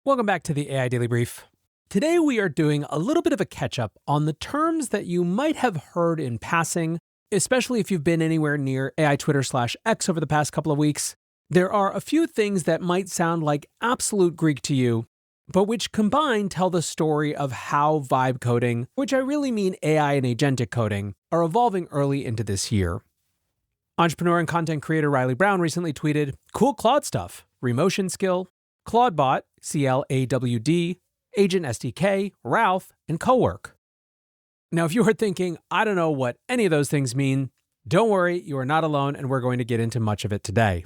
Welcome back to the AI Daily Brief. Today we are doing a little bit of a catch-up on the terms that you might have heard in passing, especially if you've been anywhere near AI Twitter/X over the past couple of weeks. There are a few things that might sound like absolute Greek to you, but which combined tell the story of how vibe coding, which I really mean AI and agentic coding, are evolving early into this year. Entrepreneur and content creator Riley Brown recently tweeted, "Cool Claude stuff, Remotion Skill, Clawdbot, CLAWD, Agent SDK, Ralph, and Cowork." Now, if you are thinking, I don't know what any of those things mean, don't worry, you are not alone, and we're going to get into much of it today.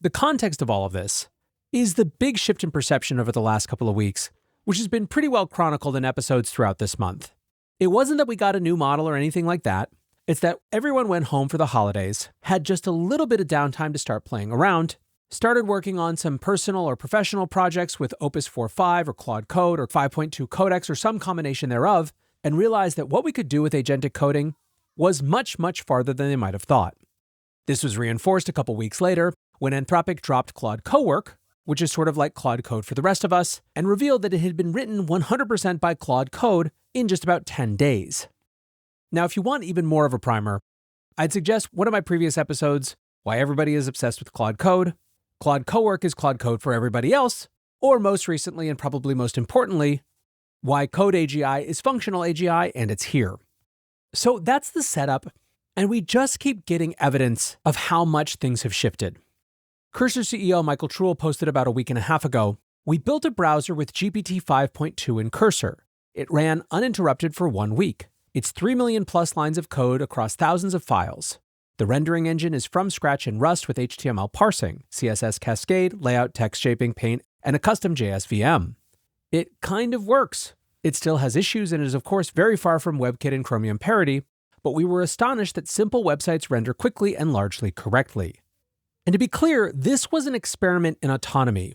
The context of all of this is the big shift in perception over the last couple of weeks, which has been pretty well chronicled in episodes throughout this month. It wasn't that we got a new model or anything like that. It's that everyone went home for the holidays, had just a little bit of downtime to start playing around, started working on some personal or professional projects with Opus 4.5 or Claude Code or 5.2 Codex or some combination thereof, and realized that what we could do with agentic coding was much, much farther than they might have thought. This was reinforced a couple weeks later when Anthropic dropped Claude Cowork, which is sort of like Claude Code for the rest of us, and revealed that it had been written 100% by Claude Code in just about 10 days. Now, if you want even more of a primer, I'd suggest one of my previous episodes, Why Everybody is Obsessed with Claude Code, Claude Cowork is Claude Code for everybody else, or most recently and probably most importantly, Why Code AGI is functional AGI and it's here. So that's the setup, and we just keep getting evidence of how much things have shifted. Cursor CEO Michael Truel posted about a week and a half ago, "We built a browser with GPT 5.2 in Cursor. It ran uninterrupted for 1 week. It's 3 million plus lines of code across thousands of files. The rendering engine is from scratch in Rust with HTML parsing, CSS Cascade, layout, text shaping, paint, and a custom JS VM. It kind of works. It still has issues and is of course very far from WebKit and Chromium parity, but we were astonished that simple websites render quickly and largely correctly." And to be clear, this was an experiment in autonomy.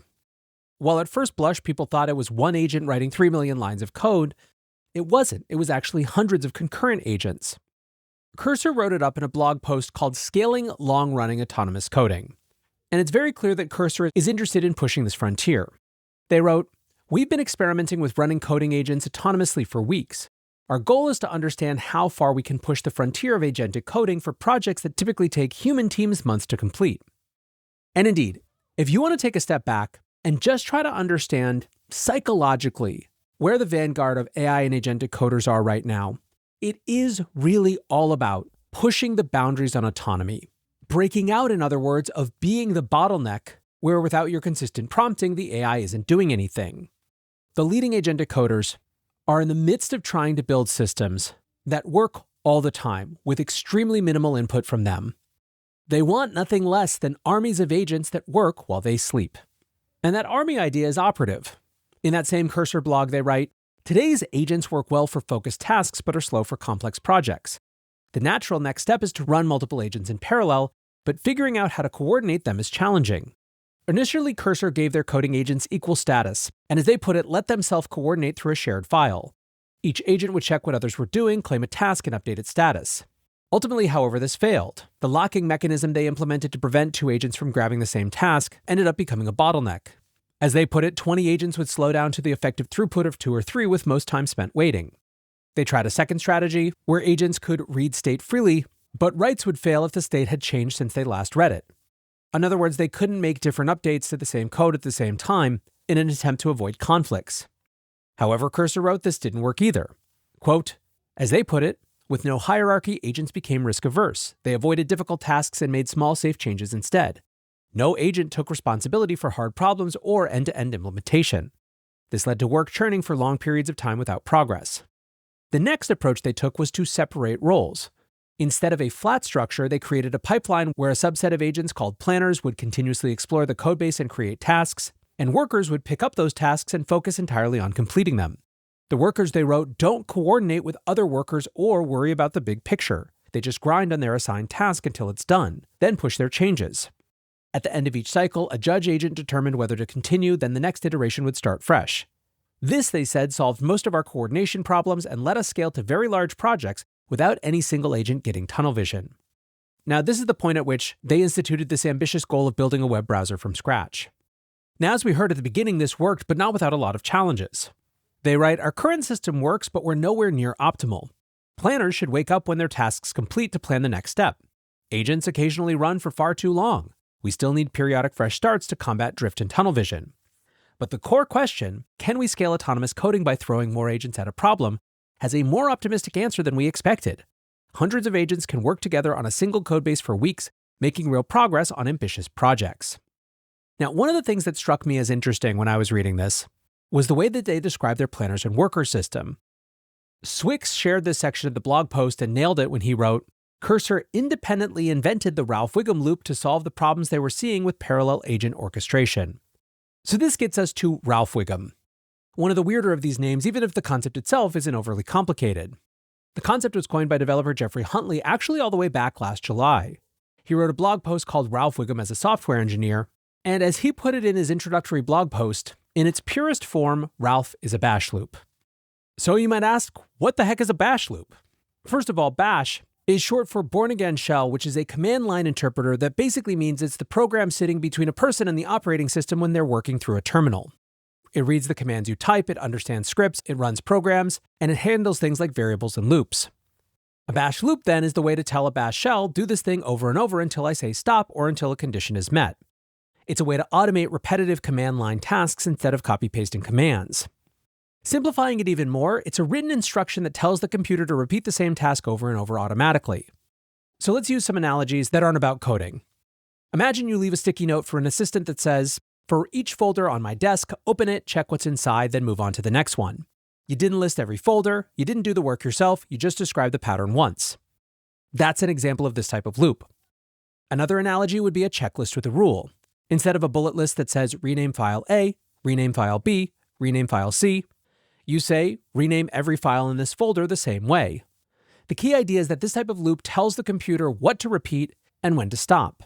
While at first blush people thought it was one agent writing 3 million lines of code, it wasn't. It was actually hundreds of concurrent agents. Cursor wrote it up in a blog post called Scaling Long-Running Autonomous Coding. And it's very clear that Cursor is interested in pushing this frontier. They wrote, "We've been experimenting with running coding agents autonomously for weeks. Our goal is to understand how far we can push the frontier of agentic coding for projects that typically take human teams months to complete." And indeed, if you want to take a step back and just try to understand psychologically where the vanguard of AI and agentic coders are right now, it is really all about pushing the boundaries on autonomy. Breaking out, in other words, of being the bottleneck where without your consistent prompting, the AI isn't doing anything. The leading agentic coders are in the midst of trying to build systems that work all the time with extremely minimal input from them. They want nothing less than armies of agents that work while they sleep. And that army idea is operative. In that same Cursor blog, they write, "Today's agents work well for focused tasks but are slow for complex projects. The natural next step is to run multiple agents in parallel, but figuring out how to coordinate them is challenging." Initially, Cursor gave their coding agents equal status, and as they put it, let them self-coordinate through a shared file. Each agent would check what others were doing, claim a task, and update its status. Ultimately, however, this failed. The locking mechanism they implemented to prevent two agents from grabbing the same task ended up becoming a bottleneck. As they put it, 20 agents would slow down to the effective throughput of 2 or 3 with most time spent waiting. They tried a second strategy, where agents could read state freely, but writes would fail if the state had changed since they last read it. In other words, they couldn't make different updates to the same code at the same time in an attempt to avoid conflicts. However, Cursor wrote this didn't work either. Quote, "As they put it, with no hierarchy, agents became risk-averse. They avoided difficult tasks and made small, safe changes instead. No agent took responsibility for hard problems or end-to-end implementation. This led to work churning for long periods of time without progress." The next approach they took was to separate roles. Instead of a flat structure, they created a pipeline where a subset of agents called planners would continuously explore the codebase and create tasks, and workers would pick up those tasks and focus entirely on completing them. The workers, they wrote, don't coordinate with other workers or worry about the big picture. They just grind on their assigned task until it's done, then push their changes. At the end of each cycle, a judge agent determined whether to continue, then the next iteration would start fresh. This, they said, solved most of our coordination problems and let us scale to very large projects without any single agent getting tunnel vision. Now, this is the point at which they instituted this ambitious goal of building a web browser from scratch. Now, as we heard at the beginning, this worked, but not without a lot of challenges. They write, "Our current system works, but we're nowhere near optimal. Planners should wake up when their tasks complete to plan the next step. Agents occasionally run for far too long. We still need periodic fresh starts to combat drift and tunnel vision. But the core question, can we scale autonomous coding by throwing more agents at a problem, has a more optimistic answer than we expected. Hundreds of agents can work together on a single codebase for weeks, making real progress on ambitious projects." Now, one of the things that struck me as interesting when I was reading this was the way that they described their planners and workers system. Swix shared this section of the blog post and nailed it when he wrote, "Cursor independently invented the Ralph Wiggum loop to solve the problems they were seeing with parallel agent orchestration." So this gets us to Ralph Wiggum, one of the weirder of these names, even if the concept itself isn't overly complicated. The concept was coined by developer Jeffrey Huntley actually all the way back last July. He wrote a blog post called Ralph Wiggum as a Software Engineer, and as he put it in his introductory blog post, in its purest form, Ralph is a bash loop. So you might ask, what the heck is a bash loop? First of all, bash is short for Born Again Shell, which is a command line interpreter that basically means it's the program sitting between a person and the operating system when they're working through a terminal. It reads the commands you type, it understands scripts, it runs programs, and it handles things like variables and loops. A bash loop then is the way to tell a bash shell, do this thing over and over until I say stop or until a condition is met. It's a way to automate repetitive command line tasks instead of copy-pasting commands. Simplifying it even more, it's a written instruction that tells the computer to repeat the same task over and over automatically. So let's use some analogies that aren't about coding. Imagine you leave a sticky note for an assistant that says, "For each folder on my desk, open it, check what's inside, then move on to the next one." You didn't list every folder, you didn't do the work yourself, you just described the pattern once. That's an example of this type of loop. Another analogy would be a checklist with a rule. Instead of a bullet list that says rename file A, rename file B, rename file C, you say rename every file in this folder the same way. The key idea is that this type of loop tells the computer what to repeat and when to stop.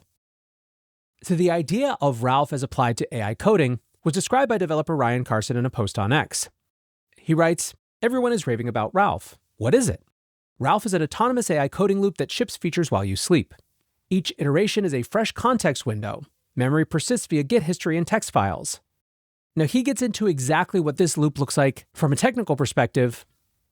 So the idea of Ralph as applied to AI coding was described by developer Ryan Carson in a post on X. He writes, "Everyone is raving about Ralph. What is it? Ralph is an autonomous AI coding loop that ships features while you sleep. Each iteration is a fresh context window. Memory persists via Git history and text files." Now, he gets into exactly what this loop looks like from a technical perspective,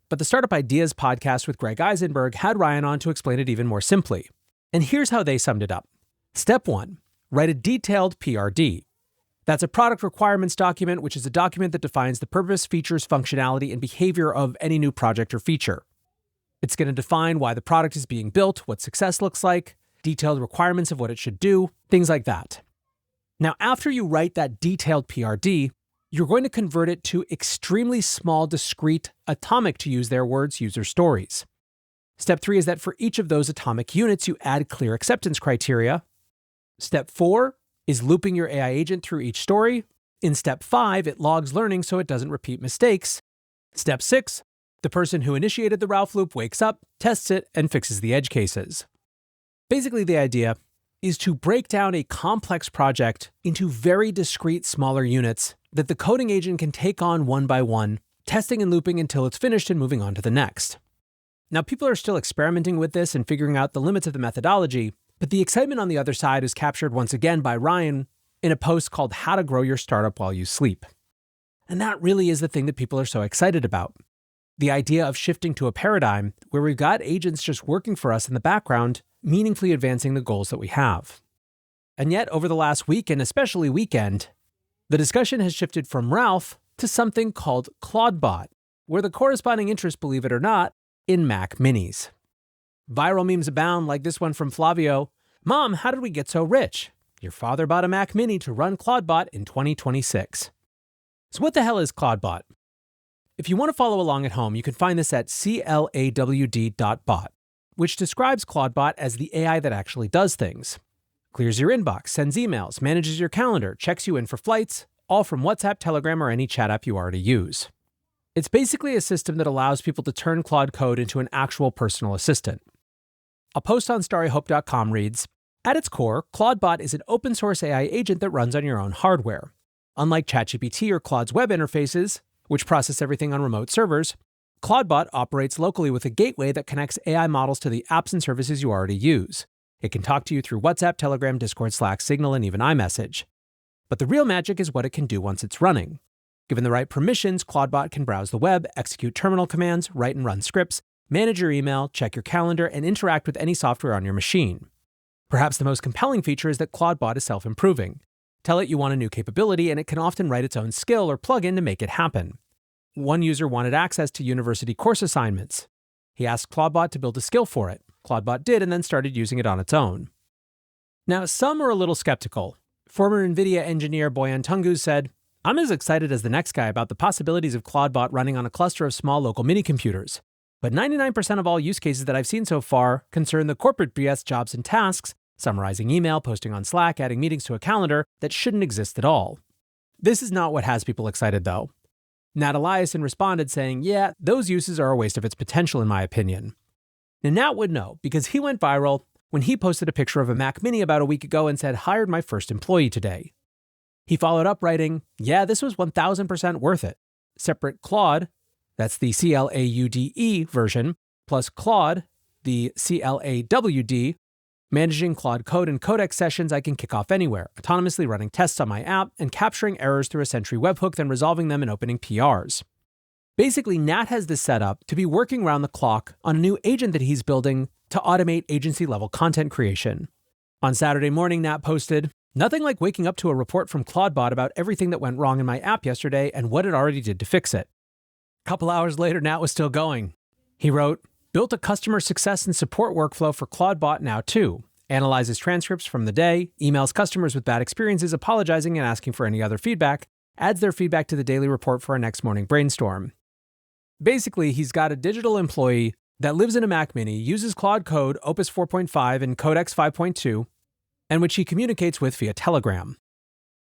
but the Startup Ideas podcast with Greg Eisenberg had Ryan on to explain it even more simply. And here's how they summed it up. Step 1, write a detailed PRD. That's a product requirements document, which is a document that defines the purpose, features, functionality, and behavior of any new project or feature. It's going to define why the product is being built, what success looks like, detailed requirements of what it should do, things like that. Now, after you write that detailed PRD, you're going to convert it to extremely small, discrete, atomic, to use their words, user stories. Step 3 is that for each of those atomic units, you add clear acceptance criteria. Step 4 is looping your AI agent through each story. In step 5, it logs learning so it doesn't repeat mistakes. Step 6, the person who initiated the Ralph loop wakes up, tests it, and fixes the edge cases. Basically, the idea is to break down a complex project into very discrete, smaller units that the coding agent can take on one by one, testing and looping until it's finished and moving on to the next. Now, people are still experimenting with this and figuring out the limits of the methodology, but the excitement on the other side is captured once again by Ryan in a post called How to Grow Your Startup While You Sleep. And that really is the thing that people are so excited about. The idea of shifting to a paradigm where we've got agents just working for us in the background, meaningfully advancing the goals that we have. And yet, over the last week, and especially weekend, the discussion has shifted from Ralph to something called Clawdbot, where the corresponding interest, believe it or not, in Mac Minis. Viral memes abound, like this one from Flavio. "Mom, how did we get so rich? Your father bought a Mac Mini to run Clawdbot in 2026. So what the hell is Clawdbot? If you want to follow along at home, you can find this at clawd.bot, which describes Clawdbot as the AI that actually does things. Clears your inbox, sends emails, manages your calendar, checks you in for flights, all from WhatsApp, Telegram, or any chat app you already use. It's basically a system that allows people to turn Claude Code into an actual personal assistant. A post on starryhope.com reads, "At its core, Clawdbot is an open source AI agent that runs on your own hardware. Unlike ChatGPT or Claude's web interfaces, which process everything on remote servers, Clawdbot operates locally with a gateway that connects AI models to the apps and services you already use. It can talk to you through WhatsApp, Telegram, Discord, Slack, Signal, and even iMessage. But the real magic is what it can do once it's running. Given the right permissions, Clawdbot can browse the web, execute terminal commands, write and run scripts, manage your email, check your calendar, and interact with any software on your machine. Perhaps the most compelling feature is that Clawdbot is self-improving. Tell it you want a new capability, and it can often write its own skill or plugin to make it happen. One user wanted access to university course assignments. He asked Clawdbot to build a skill for it. Clawdbot did and then started using it on its own. Now, some are a little skeptical. Former NVIDIA engineer Boyan Tungus said, "I'm as excited as the next guy about the possibilities of Clawdbot running on a cluster of small local mini-computers. But 99% of all use cases that I've seen so far concern the corporate BS jobs and tasks, summarizing email, posting on Slack, adding meetings to a calendar, that shouldn't exist at all." This is not what has people excited, though. Nat Eliason responded saying, "Yeah, those uses are a waste of its potential in my opinion." Now, Nat would know because he went viral when he posted a picture of a Mac Mini about a week ago and said, "Hired my first employee today." He followed up writing, "Yeah, this was 1000% worth it. Separate Claude, that's the CLAUDE version, plus Claude, the CLAWD, managing Claude Code and Codex sessions I can kick off anywhere, autonomously running tests on my app and capturing errors through a Sentry webhook, then resolving them and opening PRs." Basically, Nat has this set up to be working around the clock on a new agent that he's building to automate agency-level content creation. On Saturday morning, Nat posted, "Nothing like waking up to a report from Clawdbot about everything that went wrong in my app yesterday and what it already did to fix it." A couple hours later, Nat was still going. He wrote, "Built a customer success and support workflow for Clawdbot now too. Analyzes transcripts from the day, emails customers with bad experiences apologizing and asking for any other feedback, adds their feedback to the daily report for our next morning brainstorm." Basically, he's got a digital employee that lives in a Mac Mini, uses Claude Code, Opus 4.5, and Codex 5.2, and which he communicates with via Telegram.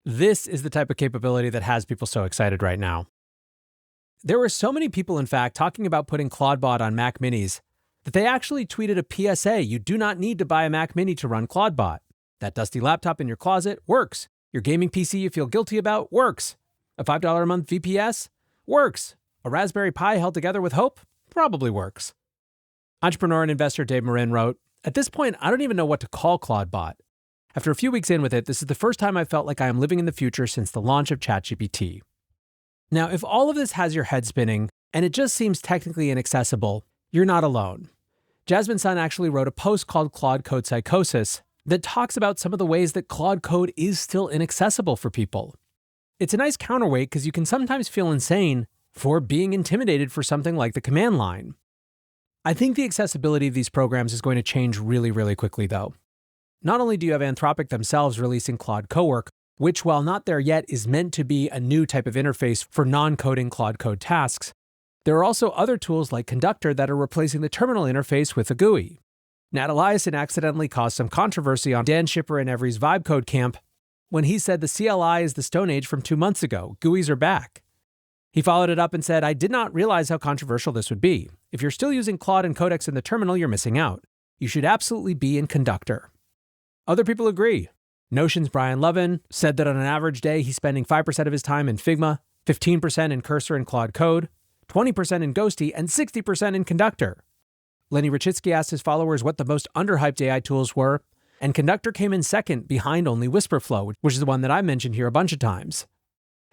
This is the type of capability that has people so excited right now. There were so many people, in fact, talking about putting Clawdbot on Mac Minis that they actually tweeted a PSA, "You do not need to buy a Mac Mini to run Clawdbot. That dusty laptop in your closet works. Your gaming PC you feel guilty about works. A $5 a month VPS works. A Raspberry Pi held together with hope probably works." Entrepreneur and investor Dave Marin wrote, "At this point, I don't even know what to call Clawdbot. After a few weeks in with it, this is the first time I felt like I am living in the future since the launch of ChatGPT." Now, if all of this has your head spinning, and it just seems technically inaccessible, you're not alone. Jasmine Sun actually wrote a post called Claude Code Psychosis that talks about some of the ways that Claude Code is still inaccessible for people. It's a nice counterweight because you can sometimes feel insane for being intimidated for something like the command line. I think the accessibility of these programs is going to change really, really quickly, though. Not only do you have Anthropic themselves releasing Claude Cowork, which, while not there yet, is meant to be a new type of interface for non-coding Claude Code tasks, there are also other tools like Conductor that are replacing the terminal interface with a GUI. Nat Eliason accidentally caused some controversy on Dan Schipper and Every's Vibe Code camp when he said the CLI is the Stone Age from 2 months ago. GUIs are back. He followed it up and said, "I did not realize how controversial this would be. If you're still using Claude and Codex in the terminal, you're missing out. You should absolutely be in Conductor." Other people agree. Notion's Brian Lovin said that on an average day, he's spending 5% of his time in Figma, 15% in Cursor and Claude Code, 20% in Ghosty, and 60% in Conductor. Lenny Rachitsky asked his followers what the most underhyped AI tools were, and Conductor came in second behind only Whisperflow, which is the one that I mentioned here a bunch of times.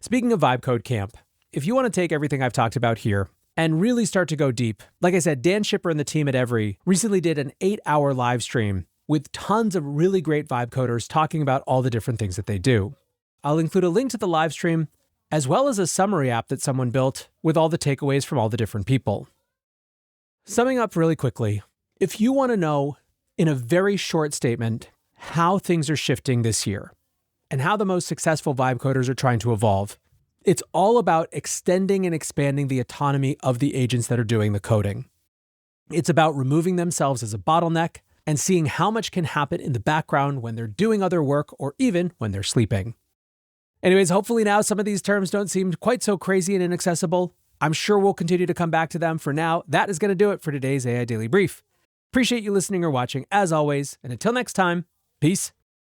Speaking of Vibe Code Camp, if you want to take everything I've talked about here and really start to go deep, like I said, Dan Schipper and the team at Every recently did an 8-hour live stream with tons of really great vibe coders talking about all the different things that they do. I'll include a link to the live stream, as well as a summary app that someone built with all the takeaways from all the different people. Summing up really quickly, if you want to know in a very short statement how things are shifting this year and how the most successful vibe coders are trying to evolve, it's all about extending and expanding the autonomy of the agents that are doing the coding. It's about removing themselves as a bottleneck and seeing how much can happen in the background when they're doing other work or even when they're sleeping. Anyways, hopefully now some of these terms don't seem quite so crazy and inaccessible. I'm sure we'll continue to come back to them. For now, that is going to do it for today's AI Daily Brief. Appreciate you listening or watching as always, and until next time, peace.